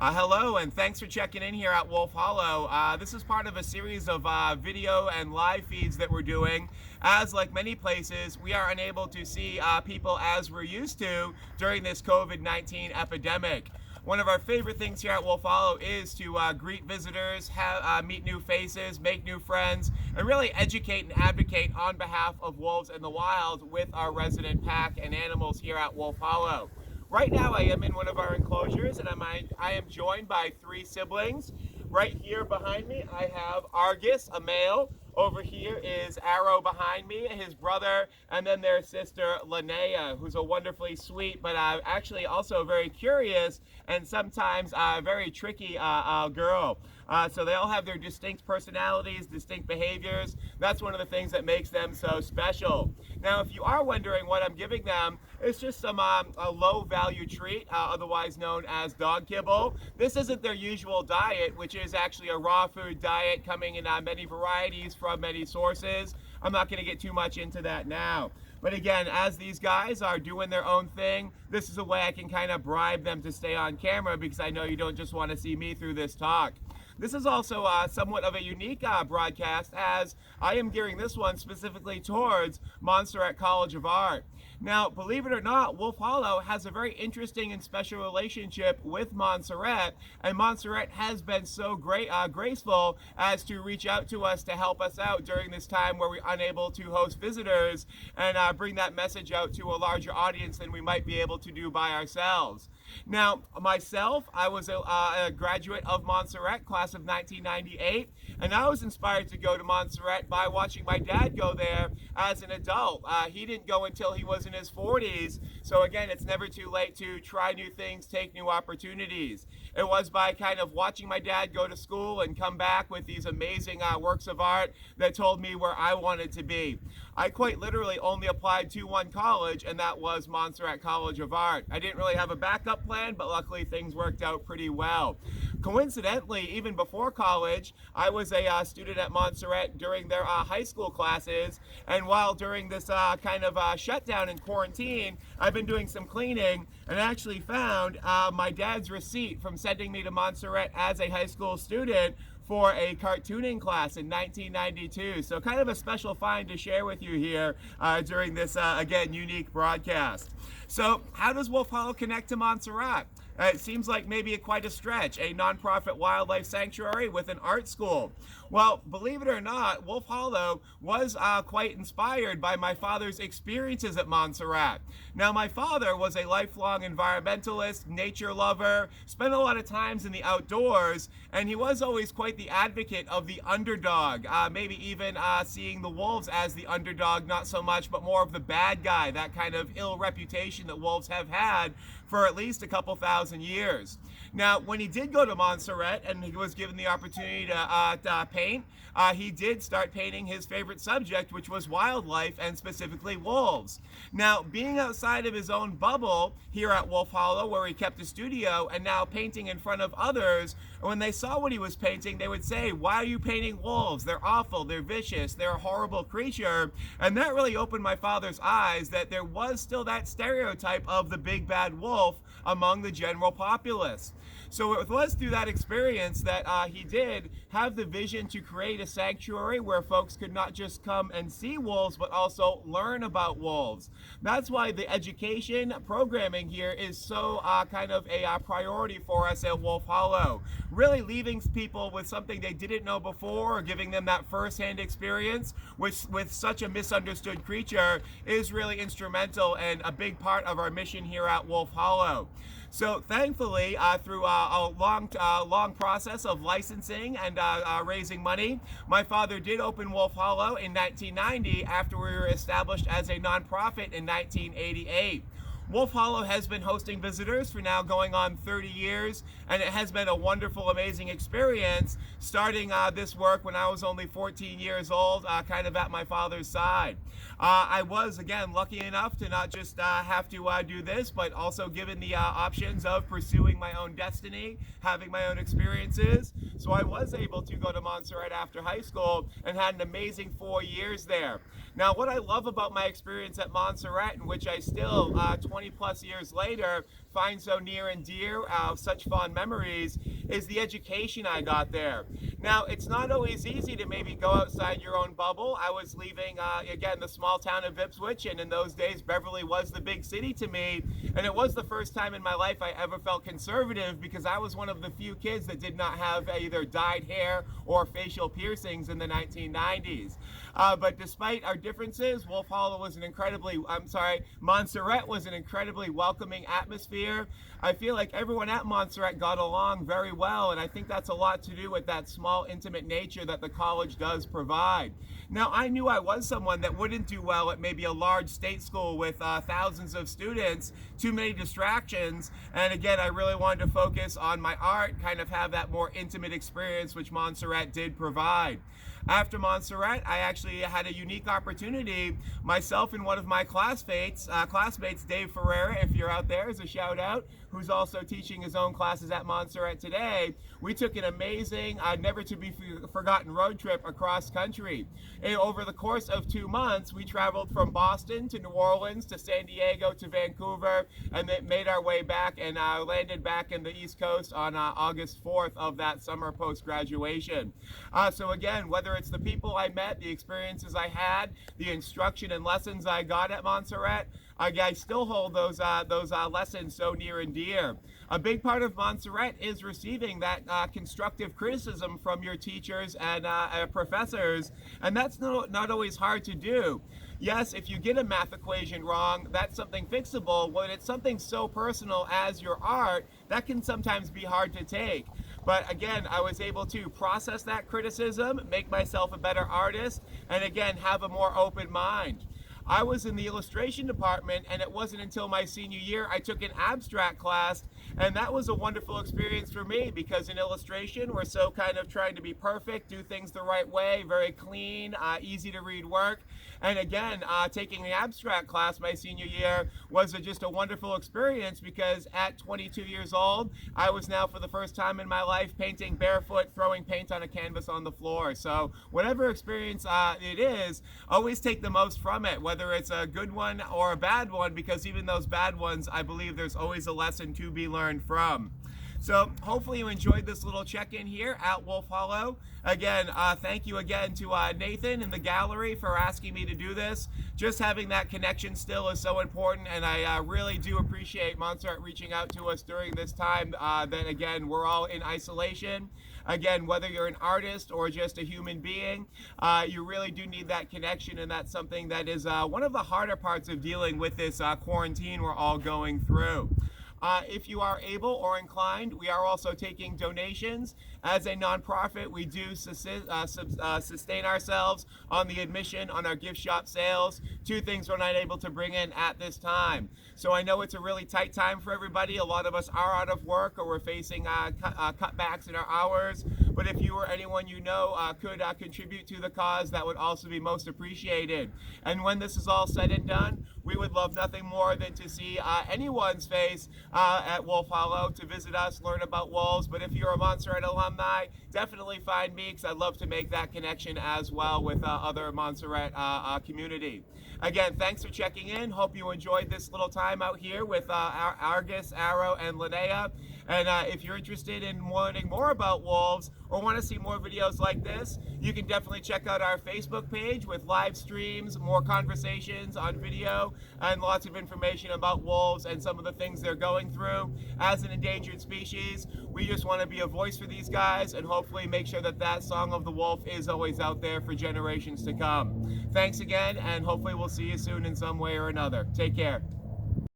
Hello, and thanks for checking in here at Wolf Hollow. This is part of a series of video and live feeds that we're doing. As like many places, we are unable to see people as we're used to during this COVID-19 epidemic. One of our favorite things here at Wolf Hollow is to greet visitors, meet new faces, make new friends, and really educate and advocate on behalf of wolves in the wild with our resident pack and animals here at Wolf Hollow. Right now I am in one of our enclosures and I am joined by three siblings. Right here behind me I have Argus, a male. Over here is Arrow behind me, his brother, and then their sister Linnea, who's a wonderfully sweet but actually also very curious and sometimes very tricky girl. So they all have their distinct personalities, distinct behaviors. That's one of the things that makes them so special. Now, if you are wondering what I'm giving them, it's just some a low-value treat, otherwise known as dog kibble. This isn't their usual diet, which is actually a raw food diet coming in many varieties from many sources. I'm not going to get too much into that now. But again, as these guys are doing their own thing, this is a way I can kind of bribe them to stay on camera because I know you don't just want to see me through this talk. This is also somewhat of a unique broadcast, as I am gearing this one specifically towards Montserrat College of Art. Now, believe it or not, Wolf Hollow has a very interesting and special relationship with Montserrat, and Montserrat has been so graceful as to reach out to us to help us out during this time where we're unable to host visitors and bring that message out to a larger audience than we might be able to do by ourselves. Now, myself, I was a graduate of Montserrat, class of 1998, and I was inspired to go to Montserrat by watching my dad go there as an adult. He didn't go until he was in his 40s, so again, it's never too late to try new things, take new opportunities. It was by kind of watching my dad go to school and come back with these amazing works of art that told me where I wanted to be. I quite literally only applied to one college, and that was Montserrat College of Art. I didn't really have a backup plan, but luckily things worked out pretty well. Coincidentally, even before college, I was a student at Montserrat during their high school classes, and while during this kind of shutdown and quarantine, I've been doing some cleaning and actually found my dad's receipt from sending me to Montserrat as a high school student for a cartooning class in 1992. So kind of a special find to share with you here during this, again, unique broadcast. So how does Wolf Hollow connect to Montserrat? It seems like maybe quite a stretch, a nonprofit wildlife sanctuary with an art school. Well, believe it or not, Wolf Hollow was quite inspired by my father's experiences at Montserrat. Now, my father was a lifelong environmentalist, nature lover, spent a lot of times in the outdoors, and he was always quite the advocate of the underdog, maybe even seeing the wolves as the underdog, not so much, but more of the bad guy, that kind of ill reputation that wolves have had for at least a couple thousand years. Now, when he did go to Montserrat and he was given the opportunity to paint, he did start painting his favorite subject, which was wildlife and specifically wolves. Now, being outside of his own bubble here at Wolf Hollow, where he kept a studio, and now painting in front of others, when they saw what he was painting, they would say, "Why are you painting wolves? They're awful, they're vicious, they're a horrible creature." And that really opened my father's eyes that there was still that stereotype of the big bad wolf among the general populace. So it was through that experience that he did have the vision to create a sanctuary where folks could not just come and see wolves, but also learn about wolves. That's why the education programming here is so kind of a priority for us at Wolf Hollow. Really leaving people with something they didn't know before, or giving them that first-hand experience with such a misunderstood creature is really instrumental and a big part of our mission here at Wolf Hollow. So thankfully, through a long process of licensing and raising money, my father did open Wolf Hollow in 1990 after we were established as a nonprofit in 1988. Wolf Hollow has been hosting visitors for now going on 30 years, and it has been a wonderful, amazing experience starting this work when I was only 14 years old, kind of at my father's side. I was, again, lucky enough to not just have to do this, but also given the options of pursuing my own destiny, having my own experiences. So I was able to go to Montserrat after high school and had an amazing 4 years there. Now, what I love about my experience at Montserrat, in which I still, 20 plus years later, find so near and dear, such fond memories, is the education I got there. Now, it's not always easy to maybe go outside your own bubble. I was leaving, again, the small town of Ipswich, and in those days, Beverly was the big city to me, and it was the first time in my life I ever felt conservative, because I was one of the few kids that did not have either dyed hair or facial piercings in the 1990s. But despite our differences, Montserrat was an incredibly welcoming atmosphere. I feel like everyone at Montserrat got along very well, and I think that's a lot to do with that small, intimate nature that the college does provide. Now, I knew I was someone that wouldn't do well at maybe a large state school with thousands of students, too many distractions, and again, I really wanted to focus on my art, kind of have that more intimate experience, which Montserrat did provide. After Montserrat, I actually had a unique opportunity. Myself and one of my classmates, Dave Ferreira, if you're out there, as a shout out, who's also teaching his own classes at Montserrat today, we took an amazing, never to be forgotten road trip across country. And over the course of 2 months, we traveled from Boston to New Orleans to San Diego to Vancouver, and then made our way back and landed back in the East Coast on August 4th of that summer post-graduation. So again, whether it's the people I met, the experiences I had, the instruction and lessons I got at Montserrat, I still hold those lessons so near and dear. A big part of Montserrat is receiving that constructive criticism from your teachers and professors, and that's not always hard to do. Yes, if you get a math equation wrong, that's something fixable. When it's something so personal as your art, that can sometimes be hard to take. But again, I was able to process that criticism, make myself a better artist, and again, have a more open mind. I was in the illustration department, and it wasn't until my senior year I took an abstract class, and that was a wonderful experience for me, because in illustration we're so kind of trying to be perfect, do things the right way, very clean, easy to read work. And again, taking the abstract class my senior year was just a wonderful experience, because at 22 years old, I was now for the first time in my life painting barefoot, throwing paint on a canvas on the floor. So whatever experience it is, always take the most from it, whether it's a good one or a bad one, because even those bad ones, I believe there's always a lesson to be learned from. So hopefully you enjoyed this little check-in here at Wolf Hollow. Again, thank you again to Nathan in the gallery for asking me to do this. Just having that connection still is so important, and I really do appreciate Montserrat reaching out to us during this time that, again, we're all in isolation. Again, whether you're an artist or just a human being, you really do need that connection, and that's something that is one of the harder parts of dealing with this quarantine we're all going through. If you are able or inclined, we are also taking donations. As a nonprofit, we do sustain ourselves on the admission on our gift shop sales. 2 things we're not able to bring in at this time. So I know it's a really tight time for everybody. A lot of us are out of work, or we're facing cutbacks in our hours. But if you or anyone you know could contribute to the cause, that would also be most appreciated. And when this is all said and done, we would love nothing more than to see anyone's face at Wolf Hollow, to visit us, learn about wolves. But if you're a Montserrat alumni, definitely find me, because I'd love to make that connection as well with other Montserrat community. Again, thanks for checking in. Hope you enjoyed this little time out here with Argus, Arrow, and Linnea. And if you're interested in learning more about wolves, or want to see more videos like this, you can definitely check out our Facebook page with live streams, more conversations on video, and lots of information about wolves and some of the things they're going through. As an endangered species, we just want to be a voice for these guys, and hopefully make sure that that song of the wolf is always out there for generations to come. Thanks again, and hopefully we'll see you soon in some way or another. Take care.